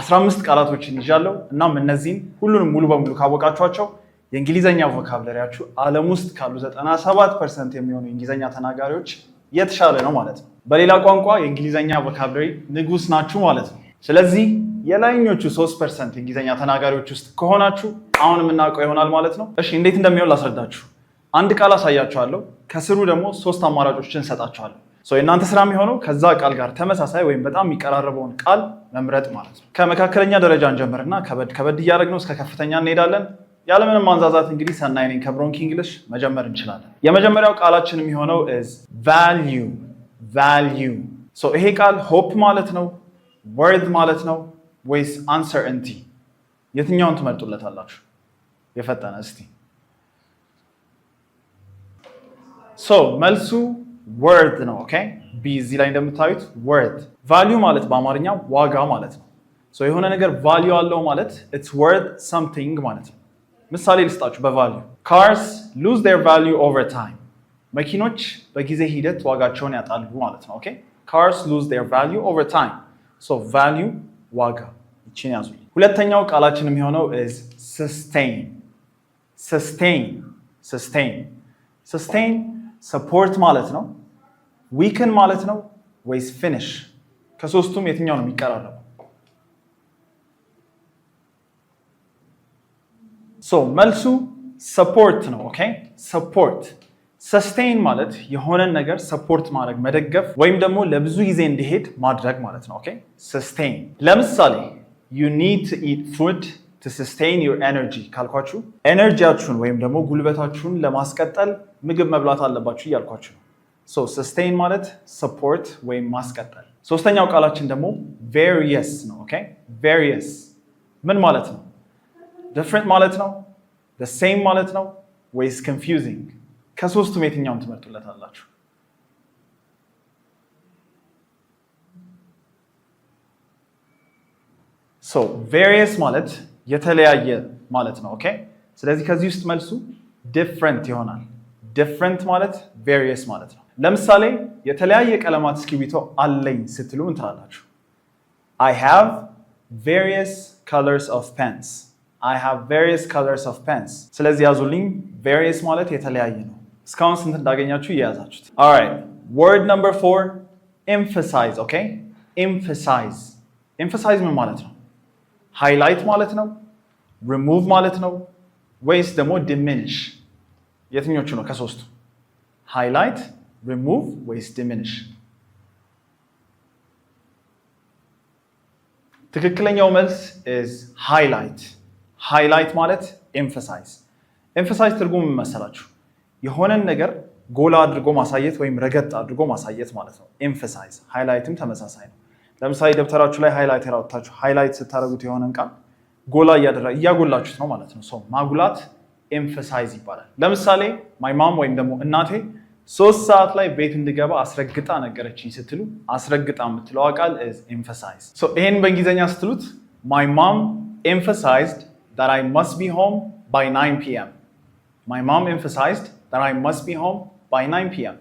15 ቃላቶችን ይዣለሁ። እናም እነዚህን ሁሉንም ሙሉ በሙሉ ካወቃችኋቸው የእንግሊዘኛ ቮካብለሪያችሁ ዓለም ውስጥ ካሉ 97% የሚሆኑ የእንግሊዘኛ ተናጋሪዎች የተሻለ ነው ማለት ነው። በሌላ ቋንቋ የእንግሊዘኛ ቮካብለሪ ንጉስ ናችሁ ማለት ነው። ስለዚህ የላይኞቹ 3% የእንግሊዘኛ ተናጋሪዎች ውስጥ ከሆናችሁ አሁን የምናውቀው ይሆናል ማለት ነው። እሺ እንዴት እንደሚሆን ላስረዳችሁ። አንድ ቃል አሳያችኋለሁ፣ ከስሩ ደግሞ 3 አማራጮችን ሰጣችኋለሁ። የእናንተ ስራ የሚሆነው ከዛ ቃል ጋር ተመሳሳይ ወይም በጣም የሚቀራረበውን ቃል መምረጥ ማለት ነው። ከመካከለኛ ደረጃ እንጀምርና ከበድ እያደረግነው እስከ ከፍተኛ እንሄዳለን። ያለምንም ማንዛዛት እንግዲህ ሰናይ ነኝ ከብሮንክ እንግሊሽ መጀመር እንችላለን። የመጀመሪያው ቃላችን የሚሆነው value value። ይሄ ቃል ሆፕ ማለት ነው፣ ወርድ ማለት ነው ወይስ አንሰርቲኒቲ? የትኛውን ትመርጡለታላችሁ? የፈጠነ እስቲ። መልሱ ወርድ ነው። ኦኬ ቢ እዚህ ላይ እንደምታዩት ወርድ። ቫልዩ ማለት በአማርኛ ዋጋ ማለት ነው። የሆነ ነገር ቫልዩ አለው ማለት ኢትስ ወርድ ሰምቲንግ ማለት ነው። ምሳሌ ልስጣችሁ በቫልዩ cars lose their value over time። መኪኖች በጊዜ ሂደት ዋጋቸውን ያጣሉ ማለት ነው። ኦኬ cars lose their value over time። value ዋጋ እቺን ያዙ። ሁለተኛው ቃላችን የሚሆነው is sustain sustain sustain sustain support ማለት ነው፣ weaken ማለት ነው ወይስ finish? ከሶስቱም የትኛው ነው የሚቀራረበው? መልሱ ሰፖርት ነው። ኦኬ ሰፖርት። ሰስቴን ማለት የሆነን ነገር ሰፖርት ማድረግ መደገፍ፣ ወይም ደግሞ ለብዙ ጊዜ እንዲሄድ ማድረግ ማለት ነው። ኦኬ ሰስቴን። ለምሳሌ you need to eat food to sustain your energy ካልኳችሁ ኤነርጂያችሁን ወይም ደግሞ ጉልበታችሁን ለማስቀጠል ምግብ መብላት አለባችሁ እያልኳችሁ ነው። ሰስቴን ማለት ሰፖርት ወይም ማስቀጠል። ሶስተኛው ቃላችን ደግሞ various ነው። ኦኬ various ምን ማለት ነው? different ማለት ነው? the same ማለት ነው ወይስ confusing? ከሶስቱም የትኛውን ትመርጡለታላችሁ? various ማለት የተለያየ ማለት ነው። ኦኬ ስለዚህ ከዚህ ውስጥ መልሱ different ይሆናል። different ማለት various ማለት ነው። ለምሳሌ የተለያየ ቀለማት እስክሪብቶ አለኝ ስትሉ ምን ትላላችሁ? I have various colors of pens። I have various colors of pens። ስለዚህ ያዙልኝ፣ various ማለት የተለያየ ነው። እስካሁን ስንት እንዳገኛችሁ እየያዛችሁት። Alright, word number 4 emphasize። Okay, emphasize emphasize ምን ማለት ነው? highlight ማለት ነው? remove ማለት ነው ወይስ ደግሞ diminish? የትኞቹ ነው ከሶስቱ? highlight፣ remove ወይስ diminish? ትክክለኛው መልስ is highlight። ሃይላይት ማለት ኤምፋሳይዝ። ኤምፋሳይዝ ትርጉም ምን መሰላችሁ? የሆነን ነገር ጎላ አድርጎ ማሳየት ወይም ረገጥ አድርጎ ማሳየት ማለት ነው ኤምፋሳይዝ። ሃይላይትም ተመሳሳይ ነው። ለምሳሌ ደብተራችሁ ላይ ሃይላይት ያወጣችሁ ሃይላይት ስታደርጉት የሆነን ቃል ጎላ እያጎላችሁት ነው ማለት ነው። ማጉላት ኤምፋሳይዝ ይባላል። ለምሳሌ ማይ ማም ወይም ደግሞ እናቴ 3 ሰዓት ላይ ቤት እንድገባ አስረግጣ ነገረችኝ ስትሉ አስረግጣ የምትለዋ ቃል is emphasize። ይሄን በእንግሊዝኛ ስትሉት my mom emphasized that I must be home by 9 p.m. My mom emphasized that I must be home by 9 p.m.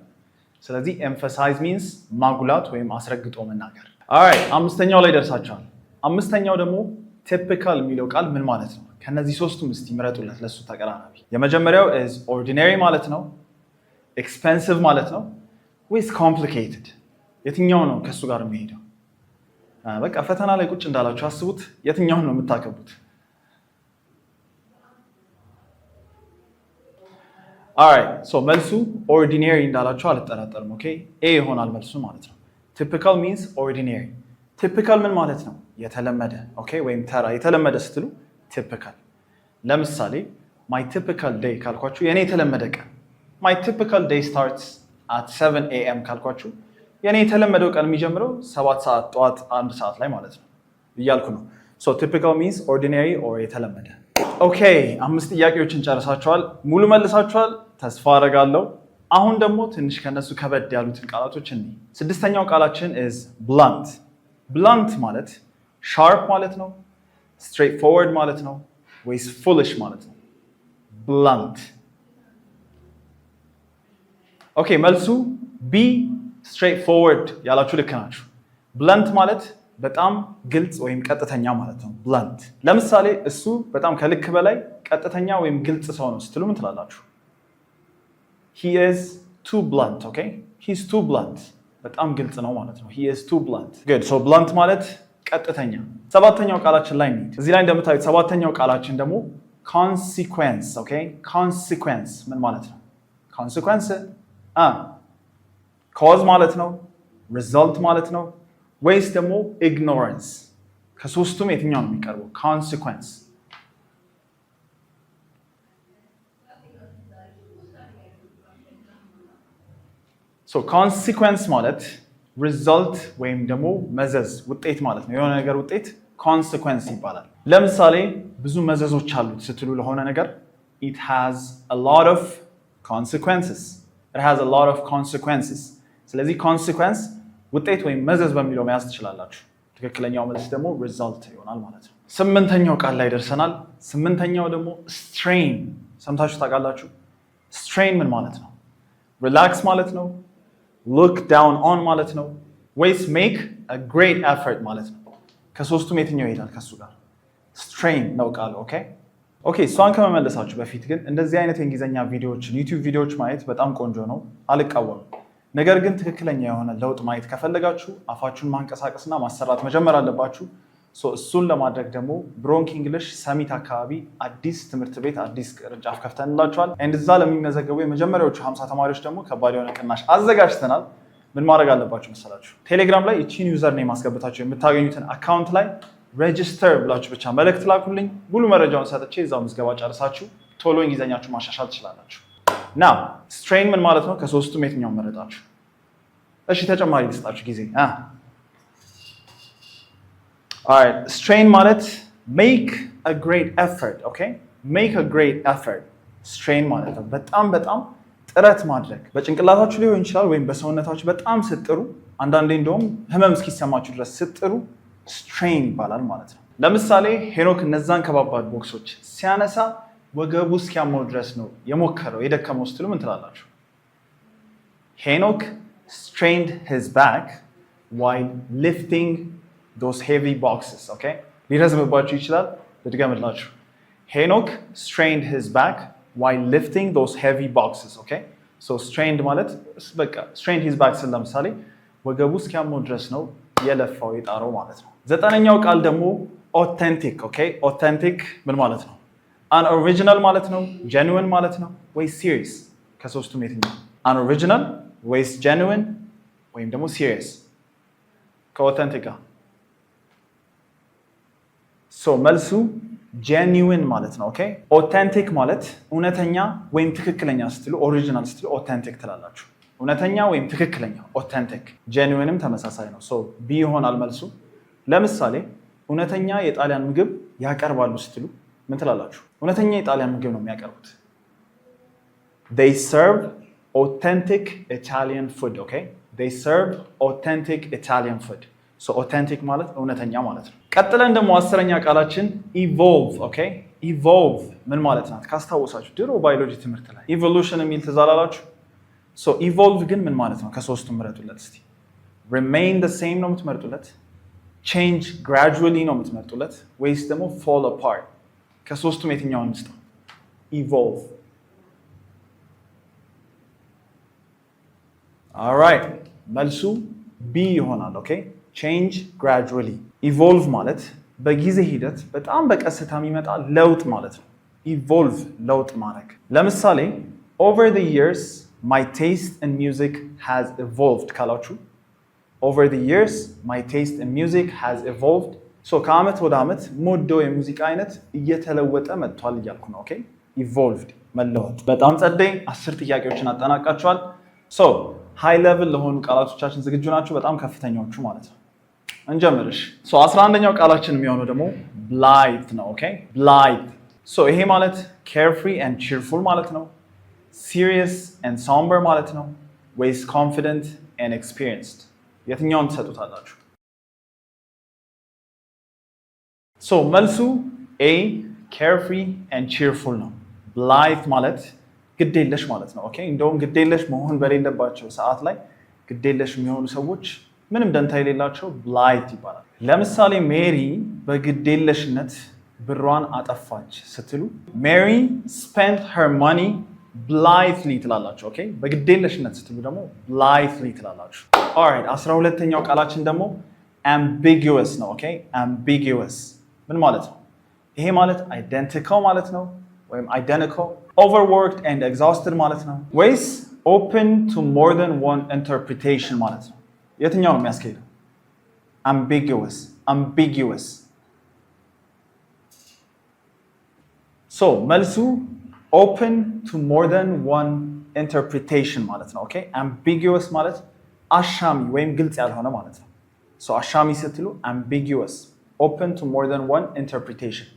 ስለዚህ emphasize means ማጉላት ወይም አስረግጦ መናገር። alright አምስተኛው ላይ ደርሳችኋል። አምስተኛው ደግሞ typical የሚለው ቃል ምን ማለት ነው? ከነዚህ ሶስቱም እስቲ ምረጡለት ለሱ ተቀራራቢ። የመጀመሪያው is ordinary ማለት ነው፣ expensive ማለት ነው ወይስ complicated? የትኛው ነው ከሱ ጋር የሚሄደው? በቃ ፈተና ላይ ቁጭ እንዳላችሁ አስቡት፣ የትኛውን ነው የምታከቡት? alright መልሱ ordinary እንዳላችሁ አልጠራጠርም። ኦኬ ኤ ይሆናል መልሱ ማለት ነው። typical means ordinary። typical ምን ማለት ነው? የተለመደ። ኦኬ ወይም ተራ። የተለመደ ስትሉ typical። ለምሳሌ my typical day ካልኳችሁ የኔ የተለመደ ቀን my typical day starts at 7 a.m. ካልኳችሁ የኔ የተለመደው ቀን የሚጀምረው 7 ሰዓት ጠዋት 1 ሰዓት ላይ ማለት ነው እያልኩ ነው። typical means ordinary or የተለመደ። ኦኬ 5 ጥያቄዎችን ጨርሳችኋል፣ ሙሉ መልሳችኋል ተስፋ አደርጋለሁ። አሁን ደግሞ ትንሽ ከነሱ ከበድ ያሉትን ቃላቶች እንይ። 6ኛው ቃላችን is blunt። blunt ማለት sharp ማለት ነው፣ straightforward ማለት ነው ወይስ foolish ማለት ነው? blunt። ኦኬ መልሱ ቢ straightforward ያላችሁ ልክ ናችሁ። blunt ማለት በጣም ግልጽ ወይም ቀጥተኛ ማለት ነው blunt ለምሳሌ እሱ በጣም ከልክ በላይ ቀጥተኛ ወይም ግልጽ ሰው ነው ስትሉ ምን ትላላችሁ he is too blunt okay he's too blunt በጣም ግልጽ ነው ማለት ነው he is too blunt good so blunt ማለት ቀጥተኛ ሰባተኛው ቃላችን ላይ እንሂድ እዚህ ላይ እንደምታዩት ሰባተኛው ቃላችን ደግሞ consequence okay consequence ምን ማለት ነው consequence cause ማለት ነው result ማለት ነው ወይስ ደግሞ ignorance ከሶስቱም የትኛው ነው የሚቀርበው consequence so consequence ማለት result ወይም ደግሞ መዘዝ ውጤት ማለት ነው የሆነ ነገር ውጤት consequence ይባላል ለምሳሌ ብዙ መዘዞች አሉት ስትሉ ለሆነ ነገር it has a lot of consequences it has a lot of consequences ስለዚህ consequence ውጤት ወይም መዘዝ በሚለው መያዝ ትችላላችሁ ትክክለኛው መልስ ደግሞ result ይሆናል ማለት ነው ስምንተኛው ቃል ላይ ደርሰናል ስምንተኛው ደግሞ strain ሰምታችሁ ታውቃላችሁ strain ምን ማለት ነው relax ማለት ነው look down on ማለት ነው ወይስ make a great effort ማለት ነው ከሶስቱም የትኛው ይሄዳል ከሱ ጋር strain ነው ቃሉ ኦኬ እሷን ከመመለሳችሁ በፊት ግን እንደዚህ አይነት የእንግሊዘኛ ቪዲዮዎችን ዩቲዩብ ቪዲዮዎች ማየት በጣም ቆንጆ ነው አልቃወምም ነገር ግን ትክክለኛ የሆነ ለውጥ ማየት ከፈለጋችሁ አፋችሁን ማንቀሳቀስና ማሰራት መጀመር አለባችሁ እሱን ለማድረግ ደግሞ ብሮንክ እንግሊሽ ሰሚት አካባቢ አዲስ ትምህርት ቤት አዲስ ቅርንጫፍ ከፍተንላችኋል እንደዛ ለሚመዘገቡ የመጀመሪያዎቹ 50 ተማሪዎች ደግሞ ከባድ የሆነ ቅናሽ አዘጋጅተናል ምን ማድረግ አለባችሁ መሰላችሁ ቴሌግራም ላይ እቺን ዩዘር ኔም ማስገብታችሁ የምታገኙትን አካውንት ላይ ሬጂስተር ብላችሁ ብቻ መልእክት ላኩልኝ ሙሉ መረጃውን ሰጥቼ እዛው ምዝገባ ጨርሳችሁ ቶሎ እንግሊዘኛችሁ ማሻሻል ትችላላችሁ now strain ምን ማለት ነው ከሶስቱም የትኛው መረጣችሁ እሺ ተጨማሪ ልስጣችሁ ጊዜ alright strain ማለት make a great effort okay make a great effort strain ማለት ነው በጣም ጥረት ማድረግ በጭንቅላታችሁ ሊሆን ይችላል ወይም በሰውነታችሁ በጣም ስትጥሩ አንዳንዴ እንደውም ህመም እስኪሰማችሁ ድረስ ስትጥሩ strain ይባላል ማለት ነው ለምሳሌ ሄኖክ እነዛን ከባባድ ቦክሶች ሲያነሳ ወገቡ እስኪያመው ድረስ ነው የሞከረው የደከመው ስትሉ ምን ትላላችሁ ሄኖክ strained his back while lifting those heavy boxes okay ሊረዝምባችሁ ይችላል ልድገምላችሁ ሄኖክ strained his back while lifting those heavy boxes okay so strained ማለት በቃ strained his back ለምሳሌ ወገቡ እስኪያመው ድረስ ነው የለፋው የጣረው ማለት ነው ዘጠነኛው ቃል ደግሞ authentic okay authentic ምን ማለት ነው unoriginal ማለት ነው genuine ማለት ነው ወይ serious ከሶስቱም የትኛው unoriginal ወይስ genuine ወይም ደግሞ serious ከauthentic ጋር so መልሱ genuine ማለት ነው okay authentic ማለት እውነተኛ ወይም ትክክለኛ ስትሉ original ስትሉ authentic ትላላችሁ እውነተኛ ወይም ትክክለኛ authentic genuineም ተመሳሳይ ነው so b ይሆናል መልሱ ለምሳሌ እውነተኛ የጣሊያን ምግብ ያቀርባሉ ስትሉ ምን ትላላችሁ እውነተኛ የጣሊያን ምግብ ነው የሚያቀርቡት they serve authentic Italian food okay they serve authentic Italian food so authentic ማለት እውነተኛ ማለት ነው ቀጥለን ደግሞ አስረኛ ቃላችን evolve okay evolve ምን ማለት ናት ካስታወሳችሁ ድሮ ባዮሎጂ ትምህርት ላይ evolution የሚል ተዛላላችሁ so evolve ግን ምን ማለት ነው ከሶስቱም ምረጡለት እስቲ remain the same ነው የምትመርጡለት change gradually ነው የምትመርጡለት ወይስ ደግሞ fall apart ከሶስቱም የትኛውን እንስጠው evolve alright መልሱ b ይሆናል okay change gradually evolve ማለት በጊዜ ሂደት በጣም በቀስታ የሚመጣ ለውጥ ማለት ነው evolve ለውጥ ማድረግ ለምሳሌ over the years my taste in music has evolved ካላችሁ over the years my taste in music has evolved so ከአመት ወደ አመት ሞዶ የሙዚቃ አይነት እየተለወጠ መጥቷል እያልኩ ነው okay evolved መለወጥ በጣም ጸደይ 10 ጥያቄዎችን አጠናቃችኋል so high level ለሆኑ ቃላቶቻችን ዝግጁ ናችሁ በጣም ከፍተኛዎቹ ማለት ነው እንጀምርሽ so 11ኛው ቃላችን የሚሆነው ደግሞ blithe ነው okay blithe so ይሄ ማለት carefree and cheerful ማለት ነው serious and somber ማለት ነው ወይስ confident and experienced የትኛውን ትሰጡታላችሁ so መልሱ a carefree and cheerful ነው blithe ማለት ግዴለሽ ማለት ነው okay እንደውም ግዴለሽ መሆን በሌለባቸው ሰዓት ላይ ግዴለሽ የሚሆኑ ሰዎች ምንም ደንታ የሌላቸው ብላይት ይባላል። ለምሳሌ ሜሪ በግዴለሽነት ብሯን አጠፋች ስትሉ ሜሪ ስፔንት ሄር ማኒ ብላይትሊ ትላላችሁ። ኦኬ በግዴለሽነት ስትሉ ደግሞ ብላይትሊ ትላላችሁ። ኦልራይት 12ኛው ቃላችን ደግሞ ambiguous ነው። ኦኬ ambiguous ምን ማለት ነው? ይሄ ማለት identical ማለት ነው ወይም identical overworked and exhausted ማለት ነው ወይስ open to more than one interpretation ማለት ነው? የትኛው ነው የሚያስኬደው? ambiguous so መልሱ open to more than one interpretation ማለት ነው። ኦኬ ambiguous ማለት አሻሚ ወይም ግልጽ ያልሆነ ማለት ነው። so አሻሚ ስትሉ ambiguous open to more than one interpretation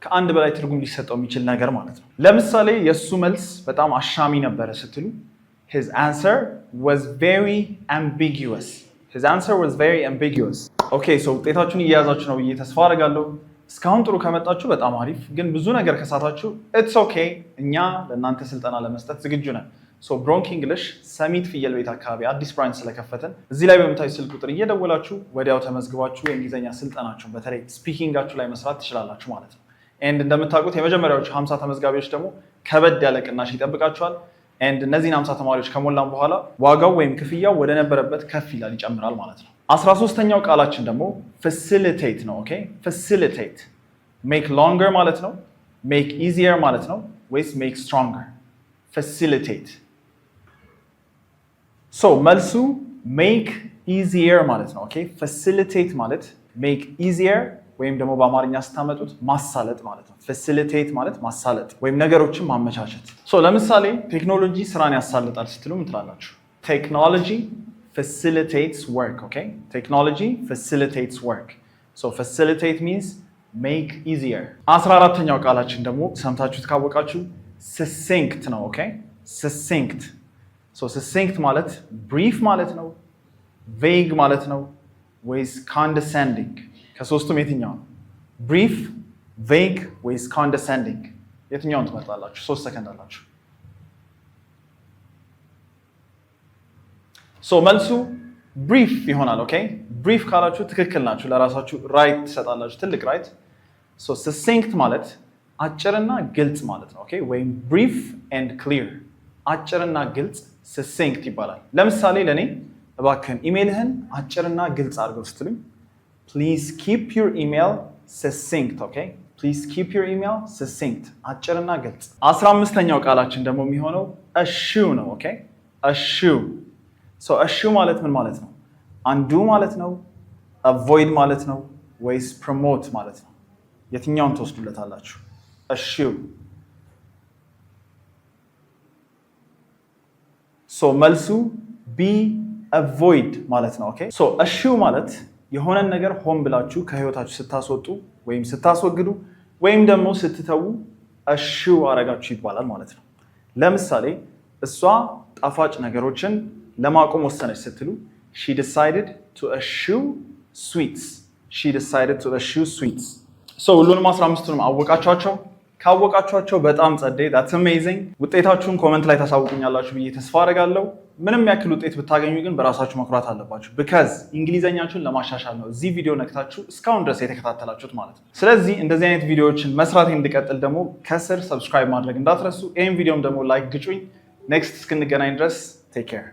ከአንድ በላይ ትርጉም ሊሰጠው የሚችል ነገር ማለት ነው። ለምሳሌ የሱ መልስ በጣም አሻሚ ነበረ ስትሉ his answer was very ambiguous ኦኬ so ውጤታችሁን እየያዛችሁ ነው ብዬ ተስፋ አደርጋለሁ። እስካሁን ጥሩ ከመጣችሁ በጣም አሪፍ፣ ግን ብዙ ነገር ከሳታችሁ it's okay እኛ ለእናንተ ስልጠና ለመስጠት ዝግጁ ነን። ሶ ብሮንክ እንግሊሽ ሰሚት ፍየል ቤት አካባቢ አዲስ ብራንች ስለከፈተን እዚህ ላይ በምታዩ ስልክ ቁጥር እየደወላችሁ ወዲያው ተመዝግባችሁ የእንግሊዝኛ ስልጠናችሁን በተለይ ስፒኪንጋችሁ ላይ መስራት ትችላላችሁ ማለት ነው። ኤንድ እንደምታውቁት የመጀመሪያዎቹ 50 ተመዝጋቢዎች ደግሞ ከበድ ያለ ቅናሽ ይጠብቃችኋል። ኤንድ እነዚህን 50 ተማሪዎች ከሞላን በኋላ ዋጋው ወይም ክፍያው ወደ ነበረበት ከፍ ይላል ይጨምራል ማለት ነው። 13ኛው ቃላችን ደግሞ facilitate ነው። ኦኬ facilitate make longer ማለት ነው፣ make easier ማለት ነው ወይስ make stronger? facilitate so መልሱ make easier ማለት ነው። ኦኬ facilitate ማለት make easier ወይም ደግሞ በአማርኛ ስታመጡት ማሳለጥ ማለት ነው። facilitate ማለት ማሳለጥ ወይም ነገሮችን ማመቻቸት። so ለምሳሌ ቴክኖሎጂ ስራን ያሳልጣል ስትሉ ምን ትላላችሁ? technology facilitates work. Okay, technology facilitates work. So facilitate means make easier. 14ኛው ቃላችን ደግሞ ሰምታችሁት ካወቃችሁ succinct ነው። Okay, succinct. So succinct ማለት brief ማለት ነው፣ vague ማለት ነው ወይስ condescending? ከሶስቱም የትኛው ነው? brief, vague ወይስ condescending? የትኛውን ትመርጣላችሁ? 3 ሰከንድ አላችሁ። ሶ መልሱ ብሪፍ ይሆናል። ኦኬ ብሪፍ ካላችሁ ትክክል ናችሁ፣ ለራሳችሁ ራይት ትሰጣላችሁ፣ ትልቅ ራይት። ሶ ሰሲንክት ማለት አጭርና ግልጽ ማለት ነው። ኦኬ ወይም ብሪፍ ኤንድ ክሊር፣ አጭርና ግልጽ ሰሲንክት ይባላል። ለምሳሌ ለኔ እባክህን ኢሜልህን አጭርና ግልጽ አድርገው ስትሉኝ ፕሊዝ ኪፕ ዩር ኢሜል ሰሲንክት። ኦኬ ፕሊዝ ኪፕ ዩር ኢሜል ሰሲንክት፣ አጭርና ግልጽ። 15ኛው ቃላችን ደግሞ የሚሆነው እሺው ነው። ኦኬ እሺው ሶ እሺው ማለት ምን ማለት ነው? አንዱ ማለት ነው፣ አቮይድ ማለት ነው ወይስ ፕሮሞት ማለት ነው? የትኛውን ትወስዱለታላችሁ? እሺው ሶ መልሱ ቢ አቮይድ ማለት ነው። ኦኬ ሶ እሺው ማለት የሆነን ነገር ሆን ብላችሁ ከህይወታችሁ ስታስወጡ ወይም ስታስወግዱ ወይም ደግሞ ስትተዉ እሺው አረጋችሁ ይባላል ማለት ነው። ለምሳሌ እሷ ጣፋጭ ነገሮችን ለማቆም ወሰነች ስትሉ she decided to eschew sweets. so ሁሉንም 15ቱንም አወቃችኋቸው? ካወቃችኋቸው በጣም ጸደይ፣ that's amazing። ውጤታችሁን ኮመንት ላይ ታሳውቁኛላችሁ ብዬ ተስፋ አደርጋለሁ። ምንም ያክል ውጤት ብታገኙ ግን በራሳችሁ መኩራት አለባችሁ። because እንግሊዘኛችሁን ለማሻሻል ነው እዚህ ቪዲዮ ነክታችሁ እስካሁን ድረስ የተከታተላችሁት ማለት ነው። ስለዚህ እንደዚህ አይነት ቪዲዮዎችን መስራት እንድቀጥል ደግሞ ከስር ሰብስክራይብ ማድረግ እንዳትረሱ። ይህን ቪዲዮም ደግሞ ላይክ ግጩኝ። ኔክስት እስክንገናኝ ድረስ ቴክ ኬር።